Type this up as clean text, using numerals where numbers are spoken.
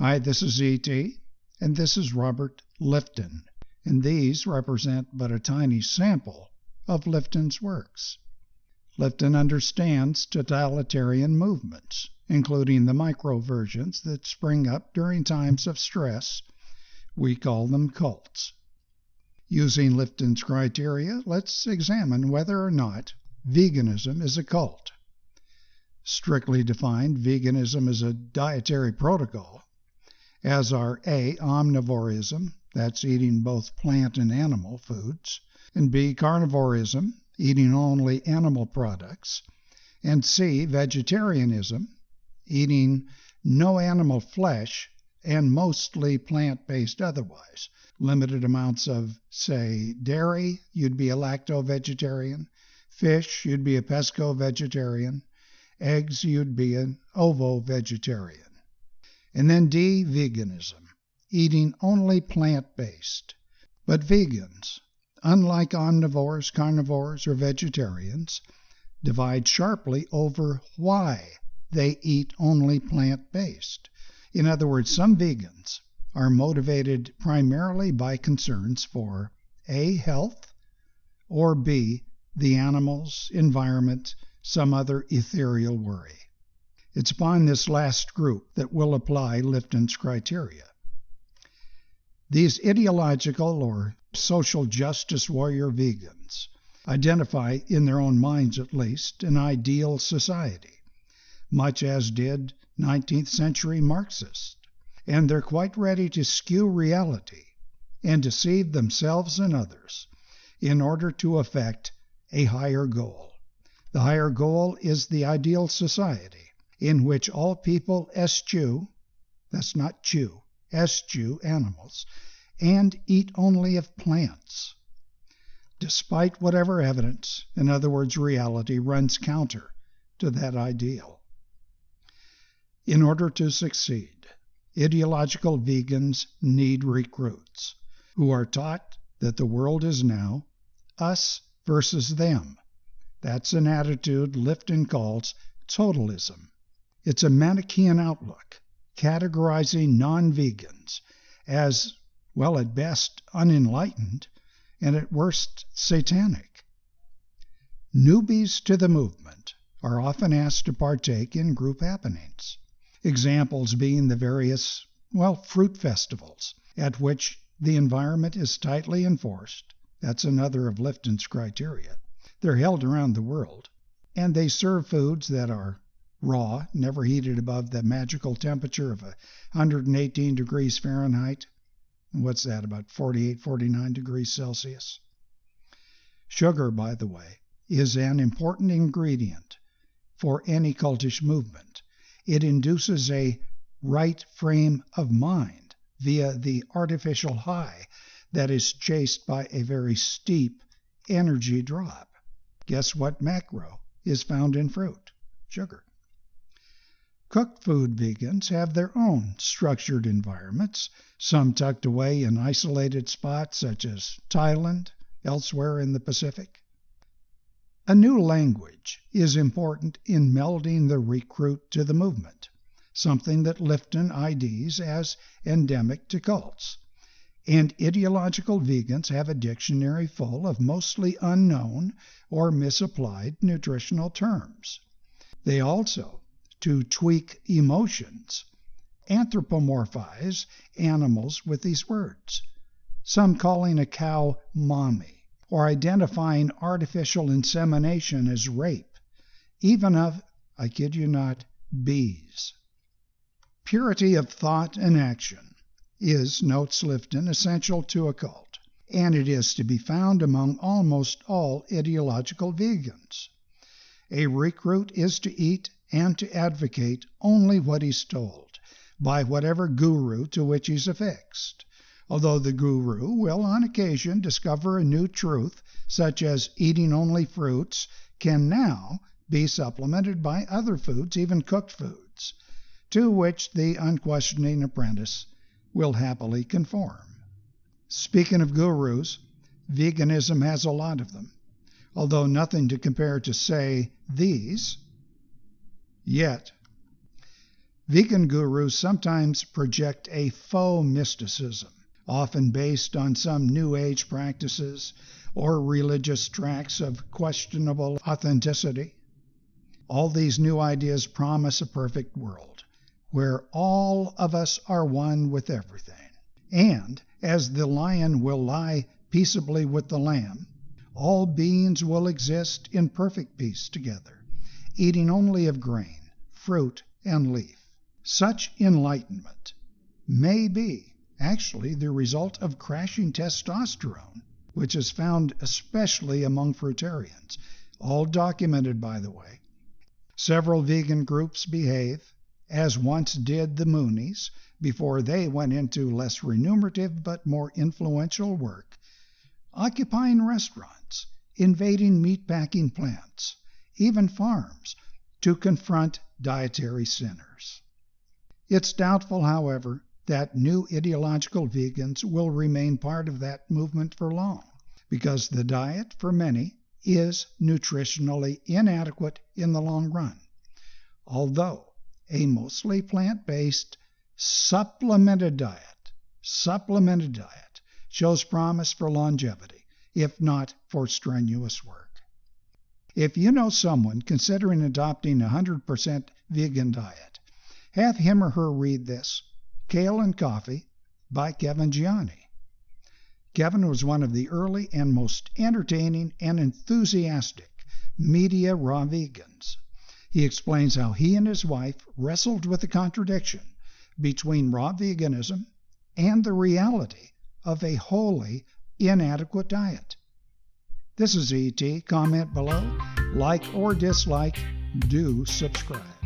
Hi, this is E.T., and this is Robert Lifton, and these represent but a tiny sample of Lifton's works. Lifton understands totalitarian movements, including the micro versions that spring up during times of stress. We call them cults. Using Lifton's criteria, let's examine whether or not veganism is a cult. Strictly defined, veganism is a dietary protocol, as are A, omnivorism, that's eating both plant and animal foods, and B, carnivorism, eating only animal products, and C, vegetarianism, eating no animal flesh and mostly plant-based otherwise. Limited amounts of, say, dairy, you'd be a lacto-vegetarian. Fish, you'd be a pesco-vegetarian. Eggs, you'd be an ovo-vegetarian. And then D, veganism, eating only plant-based. But vegans, unlike omnivores, carnivores, or vegetarians, divide sharply over why they eat only plant-based. In other words, some vegans are motivated primarily by concerns for A, health, or B, the animals, environment, some other ethereal worry. It's upon this last group that we'll apply Lifton's criteria. These ideological or social justice warrior vegans identify, in their own minds at least, an ideal society, much as did 19th century Marxists, and they're quite ready to skew reality and deceive themselves and others in order to effect a higher goal. The higher goal is the ideal society, in which all people eschew, that's not chew, eschew animals, and eat only of plants, despite whatever evidence, in other words, reality, runs counter to that ideal. In order to succeed, ideological vegans need recruits who are taught that the world is now us versus them. That's an attitude Lifton calls totalism. It's a Manichaean outlook, categorizing non-vegans as, well, at best, unenlightened, and at worst, satanic. Newbies to the movement are often asked to partake in group happenings, examples being the various, fruit festivals, at which the environment is tightly enforced. That's another of Lifton's criteria. They're held around the world, and they serve foods that are raw, never heated above the magical temperature of 118 degrees Fahrenheit. What's that, about 48, 49 degrees Celsius? Sugar, by the way, is an important ingredient for any cultish movement. It induces a right frame of mind via the artificial high that is chased by a very steep energy drop. Guess what macro is found in fruit? Sugar. Cooked food vegans have their own structured environments, some tucked away in isolated spots such as Thailand, elsewhere in the Pacific. A new language is important in melding the recruit to the movement, something that Lifton IDs as endemic to cults. And ideological vegans have a dictionary full of mostly unknown or misapplied nutritional terms. They also, to tweak emotions, anthropomorphize animals with these words, some calling a cow mommy, or identifying artificial insemination as rape, even of, I kid you not, bees. Purity of thought and action is, notes Lifton, essential to a cult, and it is to be found among almost all ideological vegans. A recruit is to eat and to advocate only what he's told, by whatever guru to which he's affixed, although the guru will on occasion discover a new truth, such as eating only fruits can now be supplemented by other foods, even cooked foods, to which the unquestioning apprentice will happily conform. Speaking of gurus, veganism has a lot of them, although nothing to compare to, say, these. Yet, Vegan gurus sometimes project a faux mysticism, often based on some New Age practices or religious tracts of questionable authenticity. All these new ideas promise a perfect world, where all of us are one with everything. And as the lion will lie peaceably with the lamb, all beings will exist in perfect peace together, eating only of grain, fruit, and leaf. Such enlightenment may be actually the result of crashing testosterone, which is found especially among fruitarians, all documented, by the way. Several vegan groups behave as once did the Moonies before they went into less remunerative but more influential work, occupying restaurants, invading meatpacking plants, even farms, to confront dietary sinners. It's doubtful, however, that new ideological vegans will remain part of that movement for long, because the diet, for many, is nutritionally inadequate in the long run, although a mostly plant-based supplemented diet shows promise for longevity, if not for strenuous work. If you know someone considering adopting a 100% vegan diet, have him or her read this, Kale and Coffee by Kevin Gianni. Kevin was one of the early and most entertaining and enthusiastic media raw vegans. He explains how he and his wife wrestled with the contradiction between raw veganism and the reality of a wholly inadequate diet. This is E.T. Comment below, like or dislike, do subscribe.